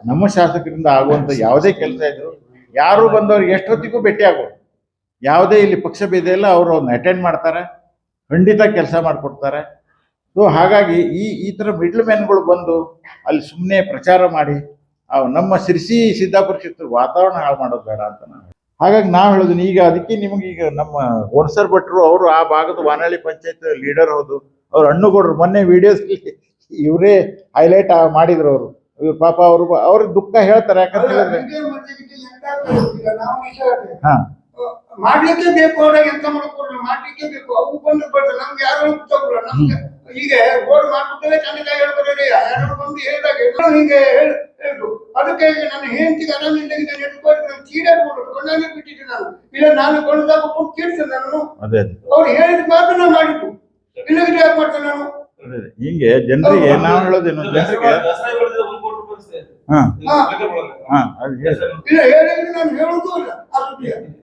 ನಮ್ಮ ಶಾಸಕರಿಂದ ಆಗುವಂತ ಯಾವುದೇ ಕೆಲಸ ಇದ್ರು ಯಾರು ಬಂದವ್ರಿಗೆ ಎಷ್ಟೊತ್ತಿಗೂ ಭೇಟಿ ಆಗೋದು, ಯಾವುದೇ ಇಲ್ಲಿ ಪಕ್ಷ ಭೇದ ಇಲ್ಲ, ಅವರು ಅವ್ರನ್ನ ಅಟೆಂಡ್ ಮಾಡ್ತಾರೆ, ಖಂಡಿತ ಕೆಲಸ ಮಾಡಿಕೊಡ್ತಾರೆ. ಸೊ ಹಾಗಾಗಿ ಈ ತರ ಮಿಡ್ಲ್ ಮ್ಯಾನ್ಗಳು ಬಂದು ಅಲ್ಲಿ ಸುಮ್ಮನೆ ಪ್ರಚಾರ ಮಾಡಿ ನಮ್ಮ ಶಿರ್ಸಿ ಸಿದ್ದಾಪುರ ಕ್ಷೇತ್ರದ ವಾತಾವರಣ ಹಾಳು ಮಾಡೋದು ಬೇಡ ಅಂತ ನಾನು. ಹಾಗಾಗಿ ನಾವು ಹೇಳೋದನ್ನ ಈಗ ಅದಕ್ಕೆ ನಿಮಗೆ ಈಗ ನಮ್ಮ ಓನ್ಸರ್ ಭಟ್ರು ಅವರು ಆ ಭಾಗದ ವಾನಹಳ್ಳಿ ಪಂಚಾಯತ್ ಲೀಡರ್ ಹೌದು, ಅವ್ರು ಹಣ್ಣುಗೌಡರು ಮೊನ್ನೆ ವಿಡಿಯೋಸ್ ಇವರೇ ಹೈಲೈಟ್ ಮಾಡಿದ್ರು. ಅವರು ಇವ್ರು ಪಾಪ ಅವ್ರ ದುಃಖ ಹೇಳ್ತಾರೆ. ಯಾಕಂತ ಹೇಳಿದ್ರೆ ಹಾ ಮಾಡ್ಲಿಕ್ಕೆ ಬೇಕು, ಅವ್ರಿಗೆ ಎಂತ ಮಾಡ್ಕೊಡ್ರಿ, ಮಾಡ್ಲಿಕ್ಕೆ ಬೇಕು. ಅವು ಬಂದು ಬರ್ತಾರೆ, ನಮ್ಗೆ ಯಾರು ತಗೊಳ್ಳ. ನಮ್ಗೆ ಈಗ ರೋಡ್ ಮಾಡ್ಬಿಟ್ಟೆ ಚೆನ್ನಾಗಿ ಹೇಳ್ಕೊಡ್ರಿ, ಯಾರು ಬಂದು ಹೇಳಿದಾಗ ಹೀಗೆ ಹೇಳುದು. ಅದಕ್ಕೆ ನನ್ನ ಹೆಂಡತಿಗೆ ಆರಾಮಿಲ್ಲ, ನಾನು ಚೀಡಾಡ್ಬೋದು ಕೊಂಡಾಗೆ ಬಿಟ್ಟಿದ್ದೆ. ನಾನು ಇಲ್ಲ, ನಾನು ಕೊಂಡದಾಗ ಕೇಳ್ತೇನೆ. ನಾನು ಅವ್ರು ಹೇಳಿದ ಮಾತ್ರ ನಾವು ಮಾಡಿದ್ದು, ಇಲ್ಲದ್ರೆ ಯಾಕೆ ಮಾಡ್ತೇನೆ ನಾನು. ಹೀಗೆ ಜನರಿಗೆ ನಾವು ಹೇಳೋದೇನು, ಜನರಿಗೆ ಇಲ್ಲ ಹೇಳಿದ್ರೆ ನಾನು ಹೇಳೋದು